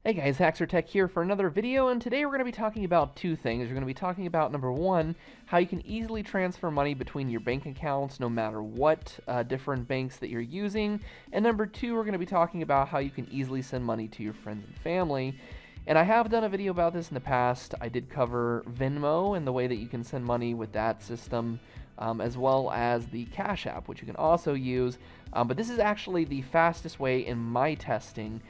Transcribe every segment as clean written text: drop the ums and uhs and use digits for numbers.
Hey guys, Haxer Tech here for another video, and today we're going to be talking about two things. We're going to be talking about, number one, how you can easily transfer money between your bank accounts no matter what different banks that you're using, and number two, we're going to be talking about how you can easily send money to your friends and family. And I have done a video about this in the past. I did cover Venmo and the way that you can send money with that system, as well as the Cash App, which you can also use. But this is actually the fastest way in my testing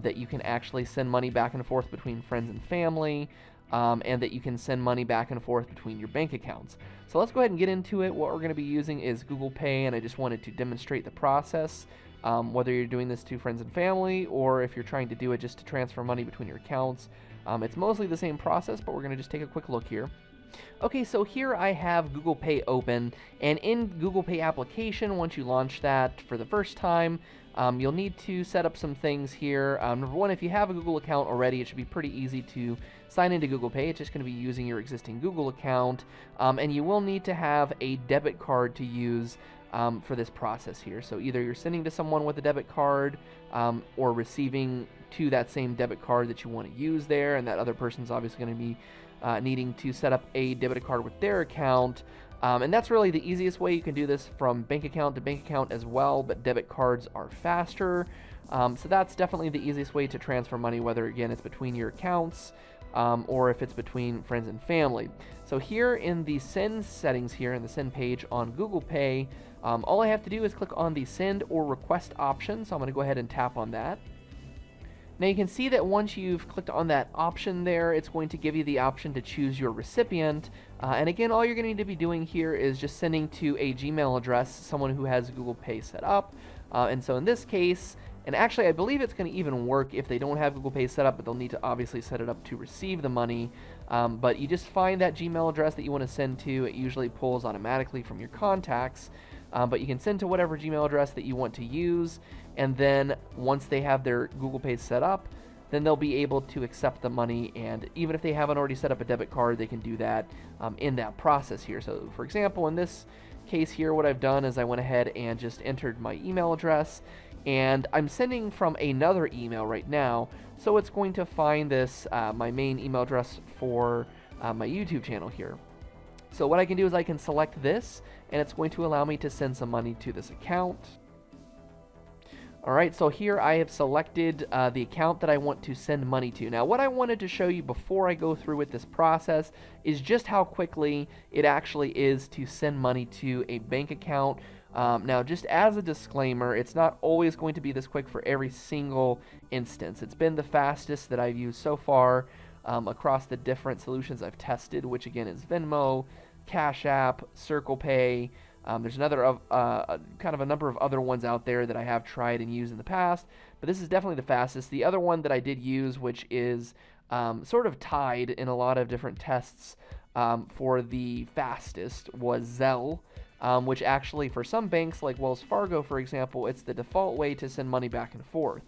that you can actually send money back and forth between friends and family, and that you can send money back and forth between your bank accounts. So let's go ahead and get into it. What we're going to be using is Google Pay, and I just wanted to demonstrate the process, whether you're doing this to friends and family or if you're trying to do it just to transfer money between your accounts. It's mostly the same process, but we're going to just take a quick look here. Okay, so here I have Google Pay open, and in Google Pay application, once you launch that for the first time, you'll need to set up some things here. Number one, if you have a Google account already, it should be pretty easy to sign into Google Pay. It's just going to be using your existing Google account, and you will need to have a debit card to use for this process here. So either you're sending to someone with a debit card, or receiving to that same debit card that you want to use there, and that other person's obviously going to be needing to set up a debit card with their account. And that's really the easiest way. You can do this from bank account to bank account as well, but debit cards are faster. So that's definitely the easiest way to transfer money, whether, again, it's between your accounts or if it's between friends and family. So here in the send settings here in the send page on Google Pay, all I have to do is click on the send or request option. So I'm going to go ahead and tap on that. Now you can see that once you've clicked on that option there, it's going to give you the option to choose your recipient. And again, all you're going to need to be doing here is just sending to a Gmail address, someone who has Google Pay set up. And so in this case, and actually I believe it's going to even work if they don't have Google Pay set up, but they'll need to obviously set it up to receive the money. But you just find that Gmail address that you want to send to. It usually pulls automatically from your contacts. But you can send to whatever Gmail address that you want to use, and then once they have their Google Pay set up, then they'll be able to accept the money, and even if they haven't already set up a debit card, they can do that in that process here. So for example, in this case here, what I've done is I went ahead and just entered my email address, and I'm sending from another email right now, so it's going to find this, my main email address for my YouTube channel here. So what I can do is I can select this, and it's going to allow me to send some money to this account. Alright, so here I have selected the account that I want to send money to. Now what I wanted to show you before I go through with this process is just how quickly it actually is to send money to a bank account. Now just as a disclaimer, it's not always going to be this quick for every single instance. It's been the fastest that I've used so far across the different solutions I've tested, which again is Venmo, Cash App, Circle Pay. There's another kind of a number of other ones out there that I have tried and used in the past, but this is definitely the fastest. The other one that I did use, which is sort of tied in a lot of different tests for the fastest, was Zelle, which actually for some banks like Wells Fargo, for example, it's the default way to send money back and forth.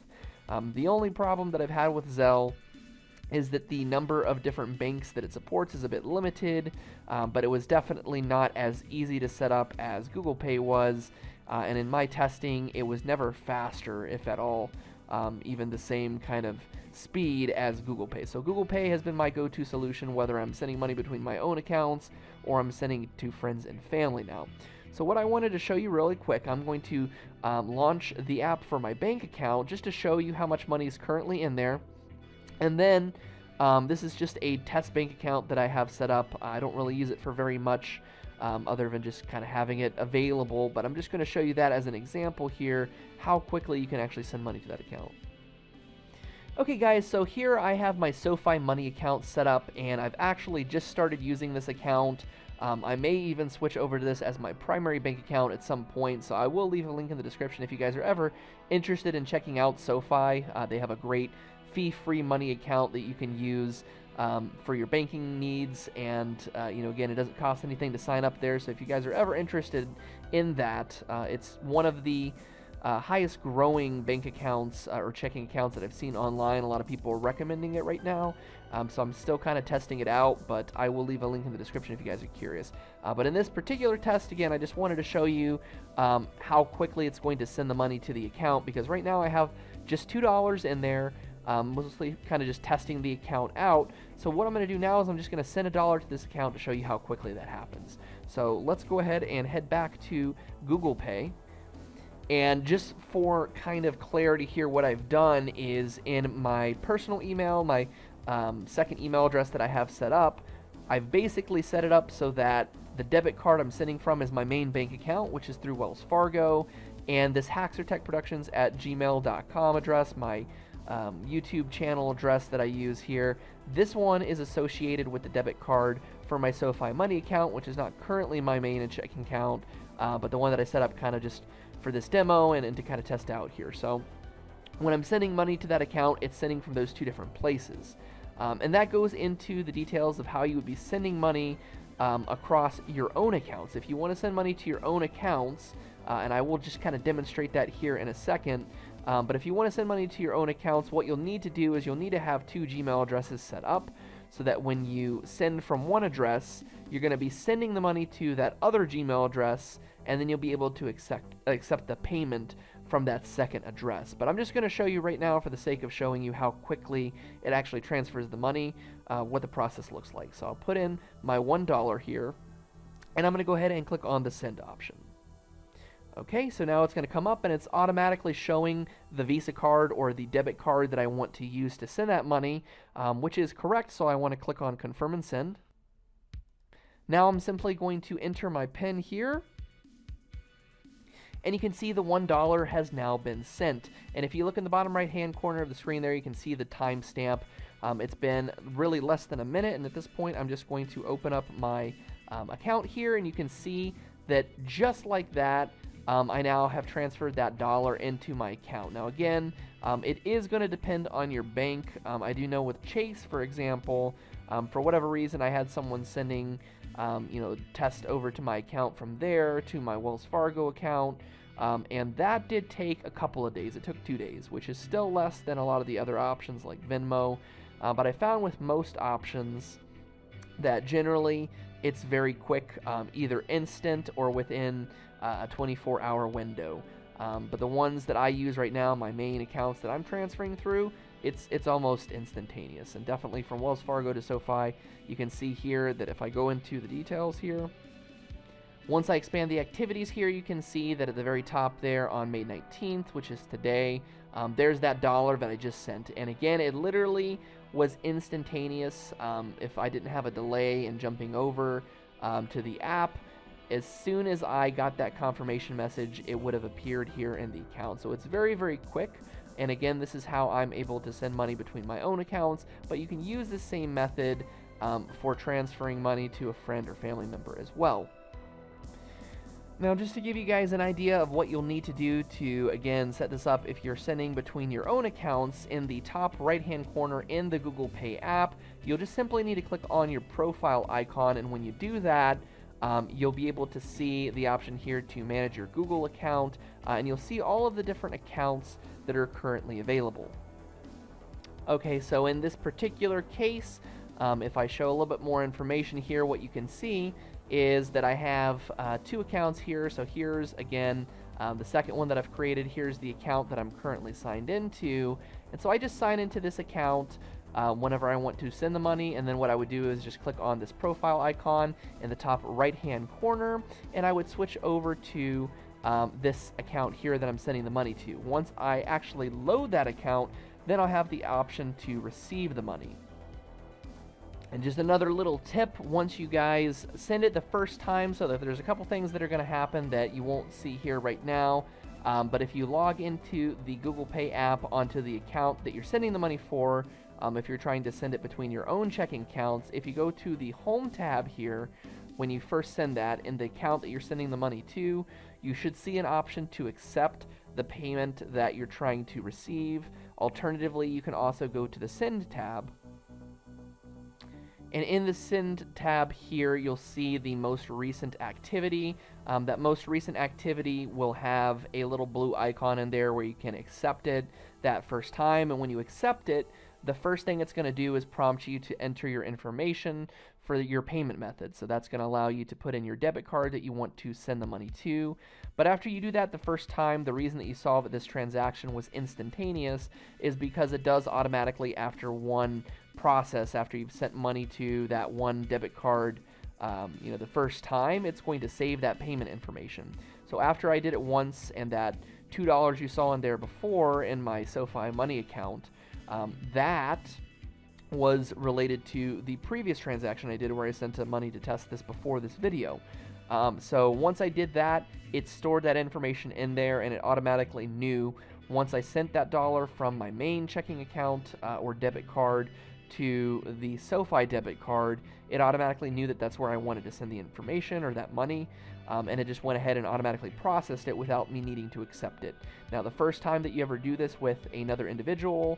The only problem that I've had with Zelle is that the number of different banks that it supports is a bit limited, but it was definitely not as easy to set up as Google Pay was, and in my testing, it was never faster, if at all, even the same kind of speed as Google Pay. So Google Pay has been my go-to solution, whether I'm sending money between my own accounts or I'm sending it to friends and family now. So what I wanted to show you really quick, I'm going to launch the app for my bank account just to show you how much money is currently in there. And then this is just a test bank account that I have set up. I don't really use it for very much other than just kind of having it available, but I'm just going to show you that as an example here, how quickly you can actually send money to that account. Okay guys, so here I have my SoFi money account set up, and I've actually just started using this account. I may even switch over to this as my primary bank account at some point, so I will leave a link in the description if you guys are ever interested in checking out SoFi. They have a great fee-free money account that you can use for your banking needs, and again, it doesn't cost anything to sign up there. So if you guys are ever interested in that, it's one of the highest growing bank accounts or checking accounts that I've seen online. A lot of people are recommending it right now, so I'm still kind of testing it out, but I will leave a link in the description if you guys are curious. But in this particular test, again, I just wanted to show you how quickly it's going to send the money to the account, because right now I have just $2 in there. mostly kind of just testing the account out. So what I'm going to do now is I'm just going to send $1 to this account to show you how quickly that happens. So let's go ahead and head back to Google Pay. And just for kind of clarity here, what I've done is in my personal email, my second email address that I have set up, I've basically set it up so that the debit card I'm sending from is my main bank account, which is through Wells Fargo, and this hacksertechproductions@gmail.com address, my YouTube channel address that I use here, this one is associated with the debit card for my SoFi Money account, which is not currently my main checking account, but the one that I set up kind of just for this demo and to kind of test out here. So when I'm sending money to that account, it's sending from those two different places. And that goes into the details of how you would be sending money across your own accounts. If you want to send money to your own accounts, and I will just kind of demonstrate that here in a second, but if you want to send money to your own accounts, what you'll need to do is you'll need to have 2 Gmail addresses set up so that when you send from one address, you're going to be sending the money to that other Gmail address, and then you'll be able to accept the payment from that second address. But I'm just going to show you right now, for the sake of showing you how quickly it actually transfers the money, what the process looks like. So I'll put in my $1 here, and I'm going to go ahead and click on the send option. Okay, so now it's going to come up and it's automatically showing the Visa card or the debit card that I want to use to send that money, which is correct, so I want to click on confirm and send. Now I'm simply going to enter my PIN here, and you can see the $1 has now been sent. And if you look in the bottom right hand corner of the screen there, you can see the timestamp. It's been really less than a minute, and at this point I'm just going to open up my account here, and you can see that just like that, I now have transferred that $1 into my account. Now again, it is going to depend on your bank. I do know with Chase, for example, for whatever reason, I had someone sending test over to my account from there to my Wells Fargo account, and that did take a couple of days. It took 2 days, which is still less than a lot of the other options like Venmo, but I found with most options that generally it's very quick, either instant or within a 24-hour window. But the ones that I use right now, my main accounts that I'm transferring through, it's almost instantaneous. And definitely from Wells Fargo to SoFi, you can see here that if I go into the details here, once I expand the activities here, you can see that at the very top there on May 19th, which is today, there's that $1 that I just sent. And again, it literally was instantaneous. If I didn't have a delay in jumping over to the app, as soon as I got that confirmation message, it would have appeared here in the account. So it's very, very quick. And again, this is how I'm able to send money between my own accounts, but you can use the same method for transferring money to a friend or family member as well. Now, just to give you guys an idea of what you'll need to do to, again, set this up if you're sending between your own accounts, in the top right-hand corner in the Google Pay app, you'll just simply need to click on your profile icon, and when you do that, you'll be able to see the option here to manage your Google account, and you'll see all of the different accounts that are currently available. Okay, so in this particular case, if I show a little bit more information here, what you can see is that I have 2 accounts here. So here's, again, the second one that I've created. Here's the account that I'm currently signed into. And so I just sign into this account whenever I want to send the money, and then what I would do is just click on this profile icon in the top right-hand corner, and I would switch over to this account here that I'm sending the money to. Once I actually load that account, then I'll have the option to receive the money. And just another little tip, once you guys send it the first time, so that there's a couple things that are going to happen that you won't see here right now, but if you log into the Google Pay app onto the account that you're sending the money for, if you're trying to send it between your own checking accounts, if you go to the Home tab here, when you first send that, in the account that you're sending the money to, you should see an option to accept the payment that you're trying to receive. Alternatively, you can also go to the Send tab. And in the Send tab here, you'll see the most recent activity. That most recent activity will have a little blue icon in there where you can accept it that first time. And when you accept it, the first thing it's going to do is prompt you to enter your information for your payment method. So that's going to allow you to put in your debit card that you want to send the money to. But after you do that the first time, the reason that you saw that this transaction was instantaneous is because it does automatically, after one process, after you've sent money to that one debit card, the first time, it's going to save that payment information. So after I did it once, and that $2 you saw in there before in my SoFi Money account, that was related to the previous transaction I did where I sent money to test this before this video. So once I did that, it stored that information in there, and it automatically knew once I sent that dollar from my main checking account or debit card to the SoFi debit card, it automatically knew that that's where I wanted to send the information or that money, and it just went ahead and automatically processed it without me needing to accept it. Now, the first time that you ever do this with another individual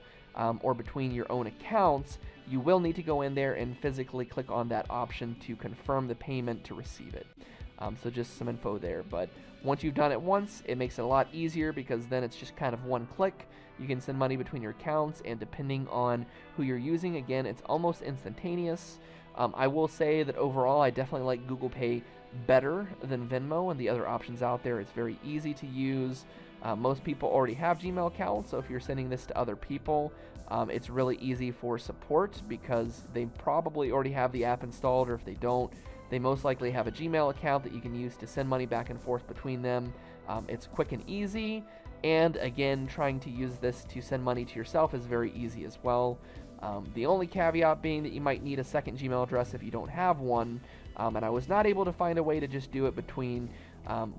or between your own accounts, you will need to go in there and physically click on that option to confirm the payment to receive it. So just some info there. But once you've done it once, it makes it a lot easier, because then it's just kind of one click. You can send money between your accounts, and depending on who you're using, again, it's almost instantaneous. I will say that overall, I definitely like Google Pay better than Venmo and the other options out there. It's very easy to use. Most people already have Gmail accounts, so if you're sending this to other people, it's really easy for support, because they probably already have the app installed, or if they don't, they most likely have a Gmail account that you can use to send money back and forth between them. It's quick and easy, and again, trying to use this to send money to yourself is very easy as well. The only caveat being that you might need a second Gmail address if you don't have one, and I was not able to find a way to just do it between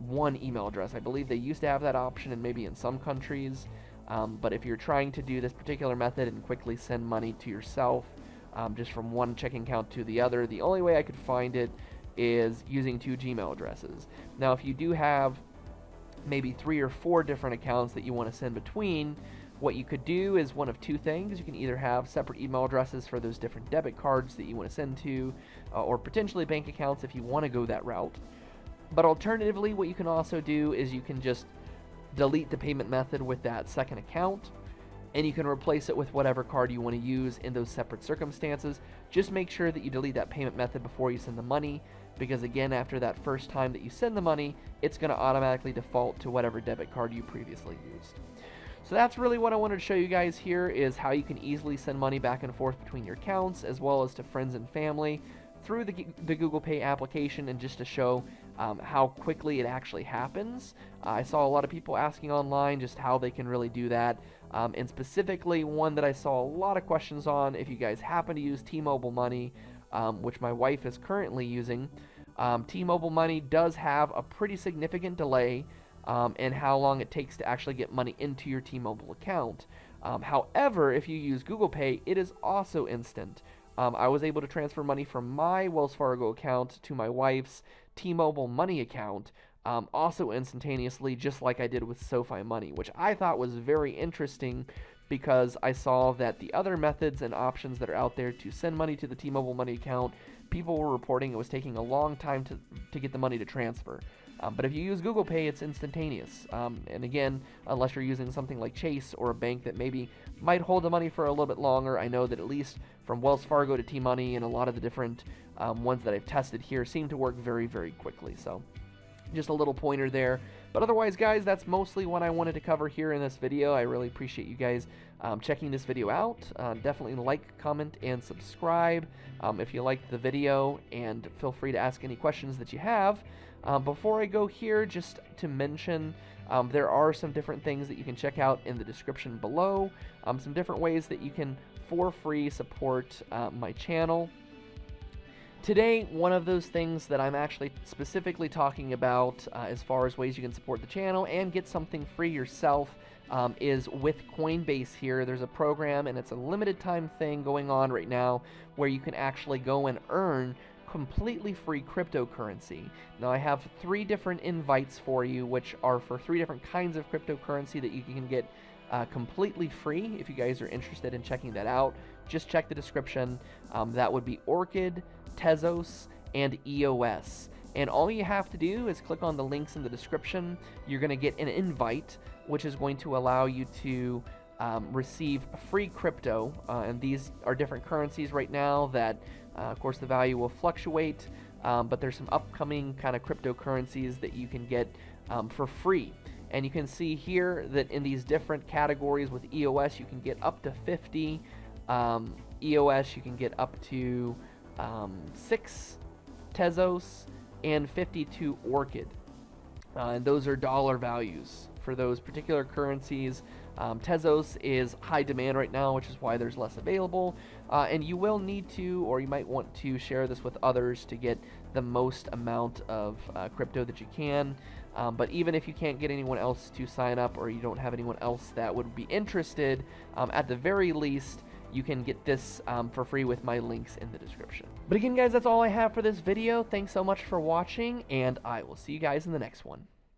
one email address. I believe they used to have that option, and maybe in some countries, but if you're trying to do this particular method and quickly send money to yourself just from one checking account to the other, the only way I could find it is using 2 Gmail addresses. Now, if you do have maybe 3 or 4 different accounts that you want to send between, what you could do is one of 2 things. You can either have separate email addresses for those different debit cards that you want to send to, or potentially bank accounts if you want to go that route. But alternatively, what you can also do is you can just delete the payment method with that second account, and you can replace it with whatever card you want to use in those separate circumstances. Just make sure that you delete that payment method before you send the money, because again, after that first time that you send the money, it's going to automatically default to whatever debit card you previously used. So that's really what I wanted to show you guys here, is how you can easily send money back and forth between your accounts, as well as to friends and family through the Google Pay application, and just to show how quickly it actually happens. I saw a lot of people asking online just how they can really do that, and specifically one that I saw a lot of questions on, if you guys happen to use T-Mobile Money, which my wife is currently using. T-Mobile Money does have a pretty significant delay and how long it takes to actually get money into your T-Mobile account. However, if you use Google Pay, it is also instant. I was able to transfer money from my Wells Fargo account to my wife's T-Mobile Money account, also instantaneously, just like I did with SoFi Money, which I thought was very interesting, because I saw that the other methods and options that are out there to send money to the T-Mobile Money account, people were reporting it was taking a long time to get the money to transfer. But if you use Google Pay, it's instantaneous. And again, unless you're using something like Chase or a bank that maybe might hold the money for a little bit longer, I know that at least from Wells Fargo to T-Money and a lot of the different ones that I've tested here seem to work very, very quickly. So just a little pointer there. But otherwise, guys, that's mostly what I wanted to cover here in this video. I really appreciate you guys checking this video out. Definitely like, comment, and subscribe if you liked the video, and feel free to ask any questions that you have. Before I go here, just to mention, there are some different things that you can check out in the description below, some different ways that you can for free support my channel. Today, one of those things that I'm actually specifically talking about as far as ways you can support the channel and get something free yourself is with Coinbase here. There's a program, and it's a limited time thing going on right now, where you can actually go and earn completely free cryptocurrency. Now, I have 3 different invites for you, which are for 3 different kinds of cryptocurrency that you can get completely free. If you guys are interested in checking that out, just check the description. That would be Orchid, Tezos, and EOS. And all you have to do is click on the links in the description. You're going to get an invite, which is going to allow you to receive free crypto, and these are different currencies right now that, of course, the value will fluctuate, but there's some upcoming kind of cryptocurrencies that you can get for free. And you can see here that in these different categories with EOS, you can get up to 50. EOS, you can get up to 6 Tezos and 52 Orchid. And those are dollar values for those particular currencies. Tezos is high demand right now, which is why there's less available. And you will need to, or you might want to share this with others to get the most amount of crypto that you can. But even if you can't get anyone else to sign up, or you don't have anyone else that would be interested, at the very least, you can get this for free with my links in the description. But again, guys, that's all I have for this video. Thanks so much for watching, and I will see you guys in the next one.